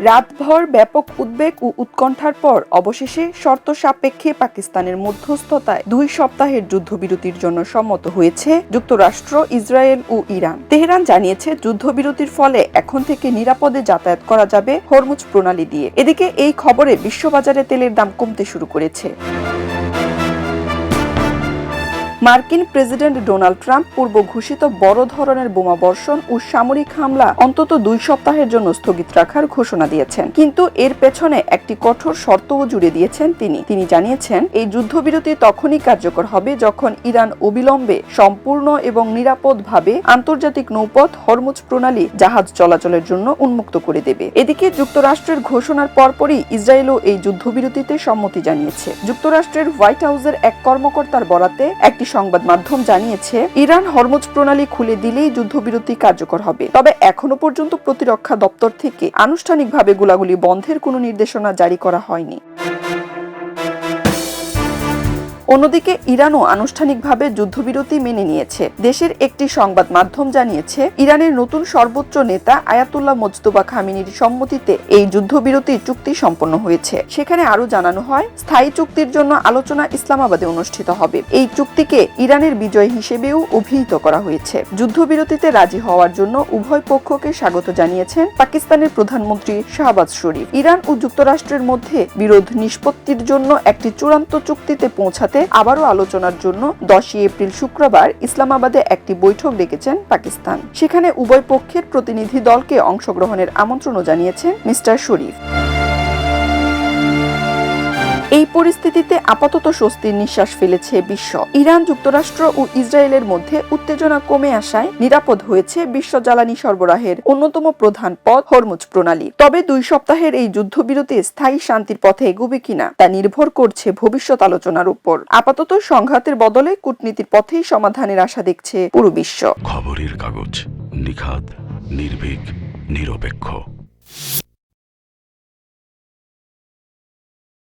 রাতভর ব্যাপক উদ্বেগ ও উৎকণ্ঠার পর অবশেষে শর্ত সাপেক্ষে পাকিস্তানের মধ্যস্থতায় 2 সপ্তাহের যুদ্ধবিরতির জন্য সম্মত হয়েছে যুক্তরাষ্ট্র, ইসরায়েল ও ইরান। তেহরান জানিয়েছে যুদ্ধবিরতির ফলে এখন থেকে নিরাপদে যাতায়াত করা যাবে হরমুজ প্রণালী দিয়ে। এদিকে এই খবরে বিশ্ববাজারে তেলের দাম কমতে শুরু করেছে। মার্কিন প্রেসিডেন্ট ডোনাল্ড ট্রাম্প পূর্ব ঘোষিত বড় ধরনের বোমাবর্ষণ ও সামরিক হামলা অন্তত 2 সপ্তাহের জন্য স্থগিত রাখার ঘোষণা দিয়েছেন, কিন্তু এর পেছনে একটি কঠোর শর্তও জুড়ে দিয়েছেন তিনি জানিয়েছেন এই যুদ্ধবিরতি তখনই কার্যকর হবে যখন ইরান অবিলম্বে সম্পূর্ণ এবং নিরাপদভাবে আন্তর্জাতিক নৌপথ হরমুজ প্রণালী জাহাজ চলাচলের জন্য উন্মুক্ত করে দেবে। এদিকে যুক্তরাষ্ট্রের ঘোষণার পরপরই ইসরায়েলও এই যুদ্ধবিরতিতে সম্মতি জানিয়েছে। যুক্তরাষ্ট্রের হোয়াইট হাউসের এক কর্মকর্তার বরাতে একটি সংবাদ মাধ্যম জানিয়েছে ইরান হরমুজ প্রণালী খুলে দিলেই যুদ্ধবিরতি কার্যকর হবে। তবে এখনো পর্যন্ত প্রতিরক্ষা দপ্তর থেকে আনুষ্ঠানিকভাবে গোলাগুলি বন্ধের কোনো নির্দেশনা জারি করা হয়নি। অন্যদিকে ইরানও আনুষ্ঠানিকভাবে যুদ্ধবিরতি মেনে নিয়েছে। দেশের একটি সংবাদ মাধ্যম জানিয়েছে ইরানের নতুন সর্বোচ্চ নেতা আয়াতুল্লাহ মোজতবা খামেনির সম্মতিতে এই যুদ্ধবিরতি চুক্তি সম্পন্ন হয়েছে। সেখানে আরো জানানো হয় স্থায়ী চুক্তির জন্য আলোচনা ইসলামাবাদে অনুষ্ঠিত হবে। এই চুক্তিকে ইরানের বিজয় হিসেবেও অভিহিত করা হয়েছে। যুদ্ধবিরতিতে রাজি হওয়ার জন্য উভয় পক্ষকে স্বাগত জানিয়েছেন পাকিস্তানের প্রধানমন্ত্রী শাহবাজ শরীফ। ইরান ও যুক্তরাষ্ট্রের মধ্যে বিরোধ নিষ্পত্তির জন্য একটি চূড়ান্ত চুক্তিতে পৌঁছাতে আবারও আলোচনার জন্য 10 এপ্রিল শুক্রবার ইসলামাবাদে একটি বৈঠক ডেকেছেন পাকিস্তান। সেখানে উভয় পক্ষের প্রতিনিধি দলকে অংশগ্রহণের আমন্ত্রণও জানিয়েছেন মিস্টার শরীফ। এই পরিস্থিতিতে আপাতত স্বস্তির নিঃশ্বাস ফেলেছে বিশ্ব। ইরান, যুক্তরাষ্ট্র ও ইসরায়েলের মধ্যে উত্তেজনা কমে আসায় নিরাপদ হয়েছে বিশ্ব জ্বালানি সরবরাহের অন্যতম প্রধান পথ হরমুজ প্রণালী। তবে 2 সপ্তাহের এই যুদ্ধবিরতি স্থায়ী শান্তির পথে এগোবে কিনা তা নির্ভর করছে ভবিষ্যৎ আলোচনার উপর। আপাতত সংঘাতের বদলে কূটনীতির পথেই সমাধানের আশা দেখছে পুরো বিশ্ব। খবরের কাগজ, নিখাত, নির্ভীক, নিরপেক্ষ।